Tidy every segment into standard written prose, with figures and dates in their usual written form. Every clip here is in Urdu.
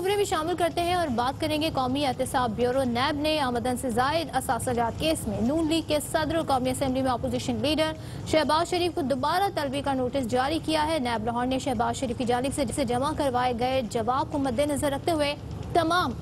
خبریں بھی شامل کرتے ہیں اور بات کریں گے قومی احتساب بیورو نیب نے آمدن سے زائد اثاثہ جات کیس میں نون لیگ کے صدر قومی اسمبلی میں اپوزیشن لیڈر شہباز شریف کو دوبارہ طلبی کا نوٹس جاری کیا ہے۔ نیب لاہور نے شہباز شریف کی جانب سے جمع کروائے گئے جواب کو مد نظر رکھتے ہوئے تمام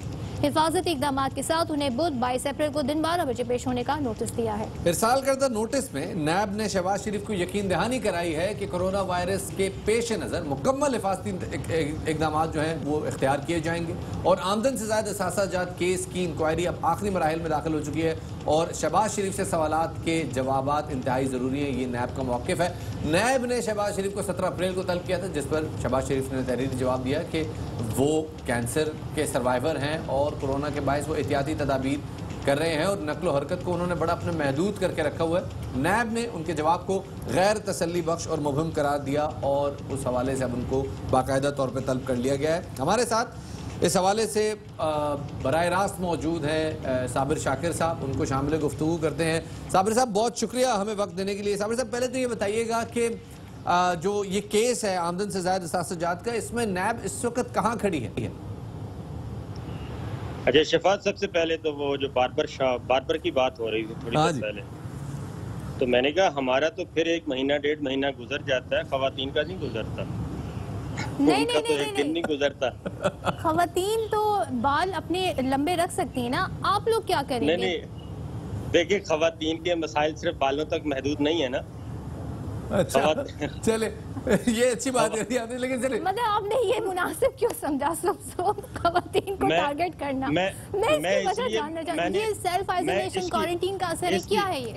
حفاظتی اقدامات کے ساتھ انہیں بدھ 22 اپریل کو دن 12 بجے پیش ہونے کا نوٹس دیا ہے۔ ارسال کردہ نوٹس میں نیب نے شہباز شریف کو یقین دہانی کرائی ہے کہ کرونا وائرس کے پیش نظر مکمل حفاظتی اقدامات جو ہیں وہ اختیار کیے جائیں گے اور آمدن سے زائد اثاثہ جات کیس کی انکوائری اب آخری مراحل میں داخل ہو چکی ہے اور شہباز شریف سے سوالات کے جوابات انتہائی ضروری ہیں۔ یہ نیب کا موقف ہے۔ نیب نے شہباز شریف کو 17 اپریل کو طلب کیا تھا، جس پر شہباز شریف نے تحریری جواب دیا کہ وہ کینسر کے سروائیور ہیں اور کورونا کے باعث وہ احتیاطی تدابیر کر رہے ہیں اور نقل و حرکت کو انہوں نے بڑا اپنے محدود کر کے رکھا ہوا ہے۔ نیب نے ان کے جواب کو غیر تسلی بخش اور مبہم قرار دیا اور اس حوالے سے اب ان کو باقاعدہ طور پہ طلب کر لیا گیا ہے۔ ہمارے ساتھ اس حوالے سے براہ راست موجود ہیں صابر شاکر صاحب، ان کو شامل گفتگو کرتے ہیں۔ صابر صاحب بہت شکریہ ہمیں وقت دینے کے لیے۔ صابر صاحب پہلے تو یہ بتائیے گا کہ جو یہ کیس ہے آمدن سے زائد اثاثہ جات کا، اس میں نیب اس وقت کہاں کھڑی ہے؟ اچھا شفاعت، سب سے پہلے تو وہ جو باربر کی بات ہو رہی تھی تھوڑی دیر پہلے، تو میں نے کہا ہمارا تو پھر 1 مہینہ 1.5 مہینہ گزر جاتا ہے، خواتین کا نہیں گزرتا، ان کا تو 1 دن نہیں گزرتا۔ خواتین تو بال اپنے لمبے رکھ سکتی ہیں نا، آپ لوگ کیا کریں گے؟ نہیں دیکھیں، خواتین کے مسائل صرف بالوں تک محدود نہیں ہے نا۔ اچھا چلے یہ اچھی بات ہے آپ نے، لیکن چلے مطلب آپ نے یہ مناسب کیوں سمجھا خواتین کو ٹارگٹ کرنا؟ میں اس کی وجہ جاننا چاہتی ہوں، یہ سیلف آئسولیشن کوارنٹین کا اثر ہے، کیا ہے یہ؟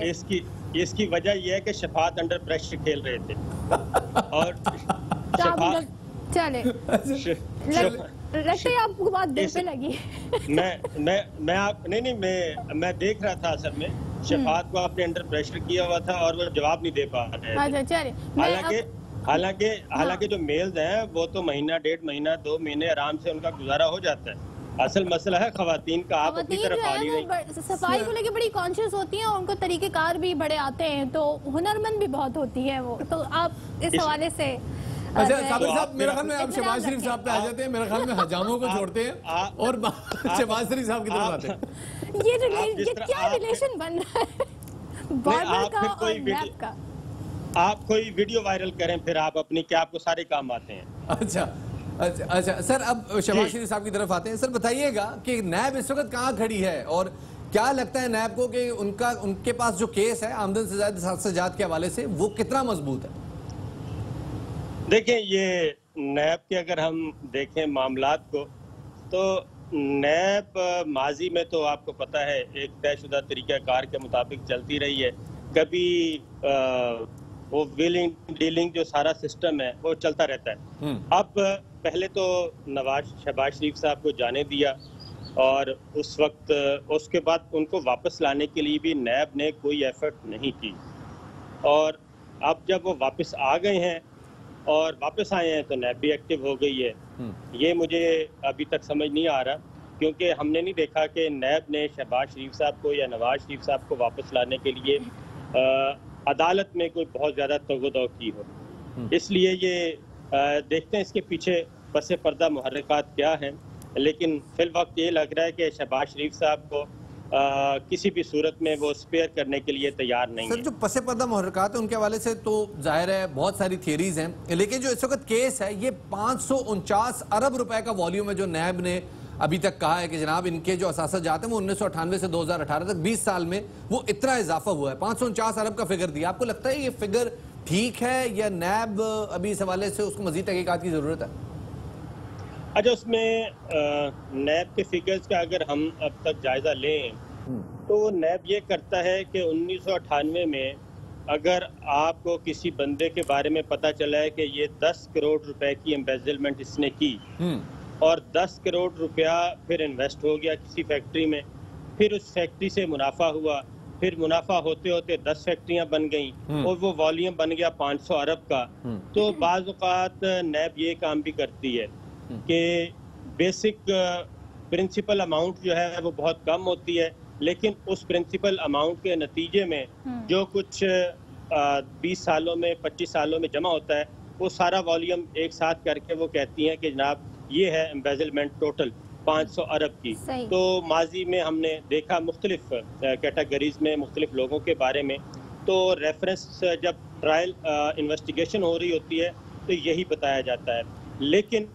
اس کی وجہ یہ ہے کہ شفاعت انڈر پریشر کھیل رہے تھے اور چلے لگتا ہے آپ کو بات دل پہ لگی۔ میں دیکھ رہا تھا اصل میں شفاعت کو آپ نے انڈر پریشر کیا ہوا تھا اور وہ جواب نہیں دے پا رہے تھے۔ حالانکہ جو میلز ہیں وہ تو 1 مہینہ 1.5 مہینہ 2 مہینے آرام سے ان کا گزارا ہو جاتا ہے۔ اصل مسئلہ ہے خواتین کا، آپ اپنی طرف آ نہیں رہی۔ صفائی کو لے کے بڑی کانشیس ہوتی ہیں اور ان کو طریقہ کار بھی بڑے آتے ہیں، تو ہنرمند بھی بہت ہوتی ہے وہ، تو آپ اس حوالے سے۔ اچھا صابر صاحب، میرا خیال میں آپ شہباز شریف صاحب پہ آ جاتے ہیں، میرا خیال میں حجاموں کو چھوڑتے ہیں اور شہباز شریف صاحب کی طرف آتے ہیں۔ یہ کیا ریلیشن بن رہا ہے باربر کا اور نیب کا؟ آپ کوئی ویڈیو وائرل کریں پھر آپ اپنی، کیا آپ کو سارے کام آتے ہیں؟ اچھا سر، اب شہباز شریف صاحب کی طرف آتے ہیں۔ سر بتائیے گا کہ نیب اس وقت کہاں کھڑی ہے اور کیا لگتا ہے نیب کو کہ ان کے پاس جو کیس ہے آمدن سے زائد اثاثہ جات کے حوالے سے وہ کتنا مضبوط ہے؟ دیکھیں، یہ نیب کے اگر ہم دیکھیں معاملات کو، تو نیب ماضی میں تو آپ کو پتہ ہے ایک طے شدہ طریقہ کار کے مطابق چلتی رہی ہے۔ کبھی وہ ویلنگ ڈیلنگ جو سارا سسٹم ہے وہ چلتا رہتا ہے۔ اب پہلے تو شہباز شریف صاحب کو جانے دیا اور اس کے بعد ان کو واپس لانے کے لیے بھی نیب نے کوئی ایفرٹ نہیں کی، اور اب جب وہ واپس آ گئے ہیں اور واپس آئے ہیں تو نیب بھی ایکٹیو ہو گئی ہے۔ یہ مجھے ابھی تک سمجھ نہیں آ رہا، کیونکہ ہم نے نہیں دیکھا کہ نیب نے شہباز شریف صاحب کو یا نواز شریف صاحب کو واپس لانے کے لیے عدالت میں کوئی بہت زیادہ توغ کی ہو۔ اس لیے یہ دیکھتے ہیں اس کے پیچھے پس پردہ محرکات کیا ہیں، لیکن فی الوقت یہ لگ رہا ہے کہ شہباز شریف صاحب کو کسی بھی صورت میں وہ سپیئر کرنے کے لیے تیار نہیں ہے۔ سر جو پس پردہ محرکات ہیں ان کے حوالے سے تو ظاہر ہے بہت ساری تھیریز ہیں، لیکن جو اس وقت کیس ہے یہ 549 ارب روپے کا والیوم ہے جو نیب نے ابھی تک کہا ہے کہ جناب ان کے جو اثاثہ جات ہیں وہ 1998 سے 2018 تک 20 سال میں وہ اتنا اضافہ ہوا ہے۔ 549 ارب کا فگر دیا۔ آپ کو لگتا ہے یہ فگر ٹھیک ہے یا نیب ابھی اس حوالے سے اس کو مزید تحقیقات کی ضرورت ہے؟ اچھا، اس میں نیب کے فگرز کا اگر ہم اب تک جائزہ لیں تو نیب یہ کرتا ہے کہ 1998 میں اگر آپ کو کسی بندے کے بارے میں پتہ چلا ہے کہ یہ 10 کروڑ روپے کی ایمبیزلمنٹ اس نے کی اور 10 کروڑ روپیہ پھر انویسٹ ہو گیا کسی فیکٹری میں، پھر اس فیکٹری سے منافع ہوا، پھر منافع ہوتے ہوتے 10 فیکٹریاں بن گئیں اور وہ والیوم بن گیا 500 ارب کا، تو بعض اوقات نیب یہ کام بھی کرتی ہے کہ بیسک پرنسپل اماؤنٹ جو ہے وہ بہت کم ہوتی ہے، لیکن اس پرنسپل اماؤنٹ کے نتیجے میں جو کچھ 20 سالوں میں 25 سالوں میں جمع ہوتا ہے وہ سارا والیوم ایک ساتھ کر کے وہ کہتی ہیں کہ جناب یہ ہے embezzlement ٹوٹل 500 ارب کی. صحیح. تو ماضی میں ہم نے دیکھا مختلف کیٹیگریز میں مختلف لوگوں کے بارے میں، تو ریفرنس جب ٹرائل انویسٹیگیشن ہو رہی ہوتی ہے تو یہی بتایا جاتا ہے، لیکن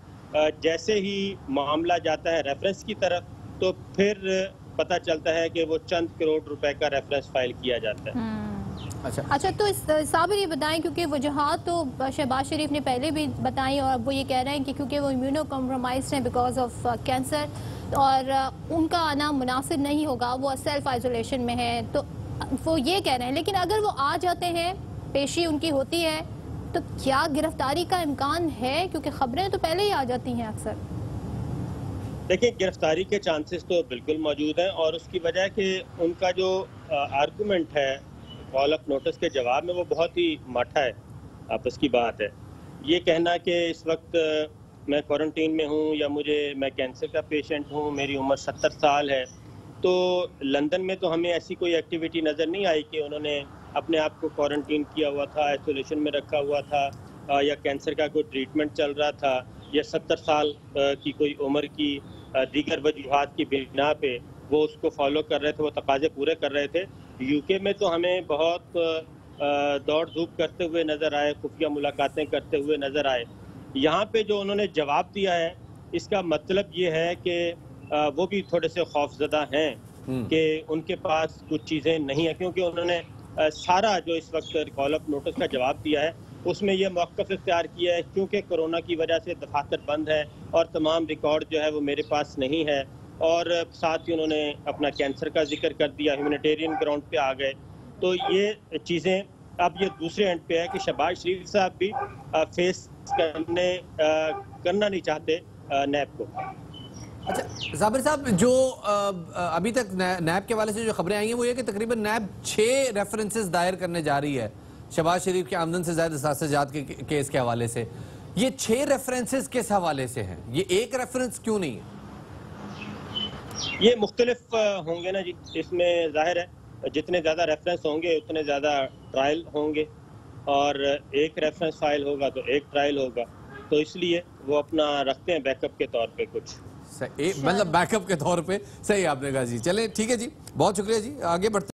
جیسے ہی معاملہ جاتا ہے ریفرنس کی طرف تو پھر پتہ چلتا ہے کہ وہ چند کروڑ روپے کا ریفرنس فائل کیا جاتا ہے. اچھا، تو صابر یہ بتائیں، کیونکہ وجوہات تو شہباز شریف نے پہلے بھی بتائیں اور اب وہ یہ کہہ رہے ہیں کہ کیونکہ وہ امیونو کمپرومائزڈ ہیں بیکاز آف کینسر اور ان کا آنا مناسب نہیں ہوگا، وہ سیلف آئسولیشن میں ہیں، تو وہ یہ کہہ رہے ہیں. لیکن اگر وہ آ جاتے ہیں، پیشی ان کی ہوتی ہے، تو کیا گرفتاری کا امکان ہے؟ کیونکہ خبریں تو پہلے ہی آ جاتی ہیں اکثر. دیکھیں، گرفتاری کے چانسز تو بالکل موجود ہیں، اور اس کی وجہ کہ ان کا جو آرگومنٹ ہے کال آف نوٹس کے جواب میں وہ بہت ہی ماٹھا ہے، آپس کی بات ہے. یہ کہنا کہ اس وقت میں کوارنٹین میں ہوں یا میں کینسر کا پیشنٹ ہوں، میری عمر 70 سال ہے، تو لندن میں تو ہمیں ایسی کوئی ایکٹیویٹی نظر نہیں آئی کہ انہوں نے اپنے آپ کو کوارنٹین کیا ہوا تھا، آئسولیشن میں رکھا ہوا تھا، یا کینسر کا کوئی ٹریٹمنٹ چل رہا تھا، یا 70 سال کی کوئی عمر کی دیگر وجوہات کی بنا پہ وہ اس کو فالو کر رہے تھے، وہ تقاضے پورے کر رہے تھے. یو کے میں تو ہمیں بہت دوڑ دھوپ کرتے ہوئے نظر آئے، خفیہ ملاقاتیں کرتے ہوئے نظر آئے. یہاں پہ جو انہوں نے جواب دیا ہے، اس کا مطلب یہ ہے کہ وہ بھی تھوڑے سے خوفزدہ ہیں کہ ان کے پاس کچھ چیزیں نہیں ہیں، کیونکہ انہوں نے سارا جو اس وقت کال آف نوٹس کا جواب دیا ہے اس میں یہ موقف اختیار کیا ہے کیونکہ کرونا کی وجہ سے دفاتر بند ہے اور تمام ریکارڈ جو ہے وہ میرے پاس نہیں ہے، اور ساتھ ہی انہوں نے اپنا کینسر کا ذکر کر دیا، ہیومینیٹیرین گراؤنڈ پہ آ گئے. تو یہ چیزیں اب یہ دوسرے اینڈ پہ ہے کہ شہباز شریف صاحب بھی فیس کرنا نہیں چاہتے نیب کو. اچھا صابر صاحب، جو ابھی تک نیب کے حوالے سے جو خبریں آئی ہیں وہ یہ کہ تقریباً نیب 6 ریفرنسز دائر کرنے جا رہی ہے شہباز شریف کے آمدن سے زائد اثاثہ جات کے کیس کے حوالے سے. یہ 6 ریفرنسز کس حوالے سے ہیں؟ یہ ایک ریفرنس کیوں نہیں ہے؟ یہ مختلف ہوں گے نا جی، اس میں ظاہر ہے جتنے زیادہ ریفرنس ہوں گے اتنے زیادہ ٹرائل ہوں گے، اور ایک ریفرنس فائل ہوگا تو ایک ٹرائل ہوگا، تو اس لیے وہ اپنا رکھتے ہیں بیک اپ کے طور پہ کچھ. مطلب بیک اپ کے طور پہ. صحیح آپ نے کہا جی. چلیں ٹھیک ہے جی، بہت شکریہ جی، آگے بڑھتے